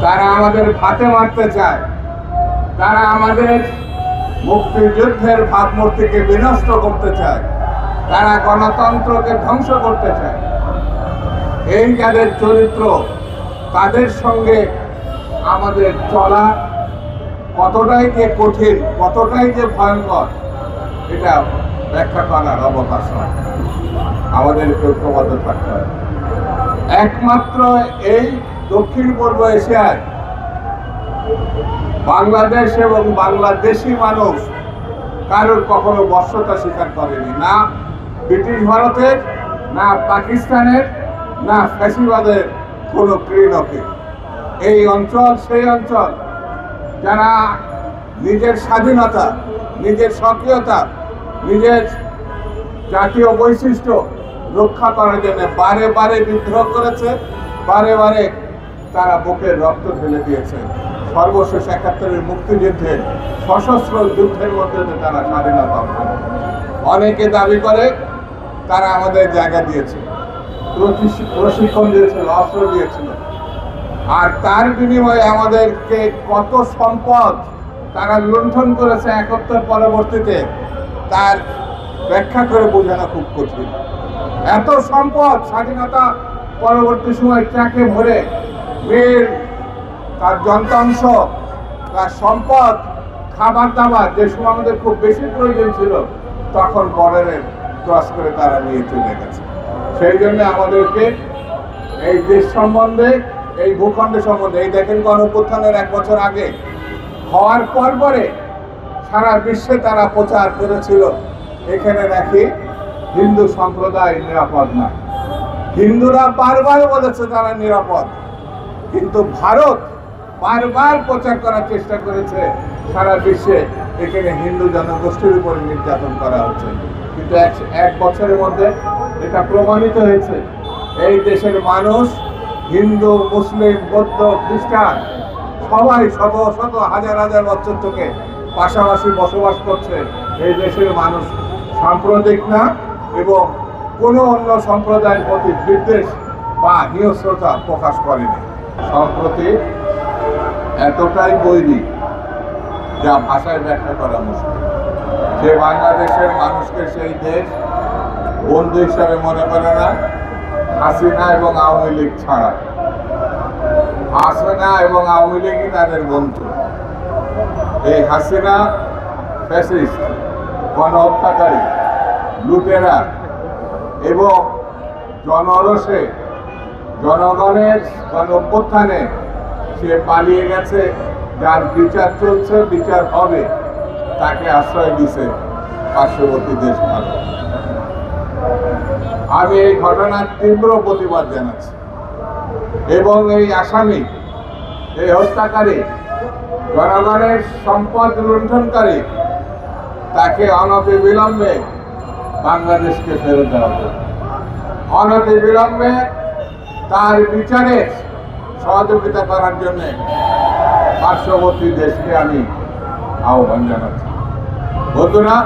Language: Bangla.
তারা আমাদের ফাতে মারতে চায়, তারা আমাদের মুক্তিযুদ্ধের ভাবমূর্তিকে বিনষ্ট করতে চায়, তারা গণতন্ত্রকে ধ্বংস করতে চায়। এই যাদের চরিত্র, তাদের সঙ্গে আমাদের চলা কতটাই যে কঠিন, কতটাই যে ভয়ঙ্কর, এটা ব্যাখ্যা করার অবকাশ নয়। আমাদেরকে ঐক্যবদ্ধ থাকতে হবে। একমাত্র এই দক্ষিণ পূর্ব এশিয়ায় বাংলাদেশ এবং বাংলাদেশি মানুষ কারোর কখনো বর্ষতা স্বীকার করেনি, না ব্রিটিশ ভারতের, না পাকিস্তানের, না ফ্যাসিবাদের কোনো ক্রীড়কে। এই অঞ্চল সেই অঞ্চল যারা নিজের স্বাধীনতা, নিজের সক্রিয়তা, নিজের জাতীয় বৈশিষ্ট্য রক্ষা করার জন্য বারে বারে বিদ্রোহ করেছে, বারে বারে তারা বুকের রক্ত ঢেলে দিয়েছে। সর্বশেষ ৭১-এর মুক্তিযুদ্ধে সশস্ত্র যুদ্ধের মধ্যে তারা স্বাধীনতা অর্জন। অনেকে দাবি করে তারা আমাদের জায়গা দিয়েছে, প্রশিক্ষণ দিয়েছিল, অস্ত্র দিয়েছিল, আর তার বিনিময়ে আমাদেরকে কত সম্পদ তারা লুণ্ঠন করেছে ৭১ পরবর্তীতে, তার ব্যাখ্যা করে বোঝানো খুব কঠিন। এত সম্পদ স্বাধীনতা পরবর্তী সময় ট্রাকে ভরে মেয়ের, তার যন্ত্রাংশ, তার সম্পদ, খাবার দাবার, যে সময় আমাদের খুব বেশি প্রয়োজন ছিল, তখন বর্ডারের ক্রস করে তারা নিয়ে চলে গেছে। সেই জন্য আমাদেরকে এই দেশ সম্বন্ধে, এই ভূখণ্ডের সম্বন্ধে, এই দেখেন গণঅভ্যুত্থানের ১ বছর আগে হওয়ার পরে সারা বিশ্বে তারা প্রচার করেছিল এখানে নাকি হিন্দু সম্প্রদায় নিরাপদ না। হিন্দুরা বারবার বলেছে তারা নিরাপদ, কিন্তু ভারত বারবার প্রচার করার চেষ্টা করেছে সারা বিশ্বে এখানে হিন্দু জনগোষ্ঠীর উপর নির্যাতন করা হচ্ছে। কিন্তু এক বছরের মধ্যে এটা প্রমাণিত হয়েছে এই দেশের মানুষ, হিন্দু, মুসলিম, বৌদ্ধ, খ্রিস্টান, সবাই শত শত হাজার হাজার বছর থেকে পাশাপাশি বসবাস করছে। এই দেশের মানুষ সাম্প্রদায়িক না এবং কোনো অন্য সম্প্রদায়ের প্রতি বিদ্বেষ বা হিংস্রতা প্রকাশ করেনি। সম্প্রতি এতটাই বৈরী যা ভাষায় ব্যাখ্যা করা মুশকিল। যে বাংলাদেশের মানুষকে সেই দেশ বন্ধু হিসাবে মনে করে না, হাসিনা এবং আওয়ামী লীগ ছাড়া। হাসিনা এবং আওয়ামী লীগই তাদের বন্ধু। এই হাসিনা ফ্যাসিস্ট, গণহত্যাকারী, লুটেরা এবং জনরোষে, জনগণের গণঅভ্যুত্থানে সে পালিয়ে গেছে, যার বিচার চলছে, বিচার হবে, তাকে আশ্রয় দিছে পার্শ্ববর্তী দেশ ভারত। আমি এই ঘটনার তীব্র প্রতিবাদ জানাচ্ছি এবং এই আসামি, এই হত্যাকারী, জনগণের সম্পদ লুণ্ঠনকারী, তাকে অনতিবিলম্বে বাংলাদেশকে ফেরত দেওয়া হবে। অনতিবিলম্বে তার বিচারে সহযোগিতা করার জন্য পার্শ্ববর্তী দেশকে আমি আহ্বান জানাচ্ছি। বন্ধুরা,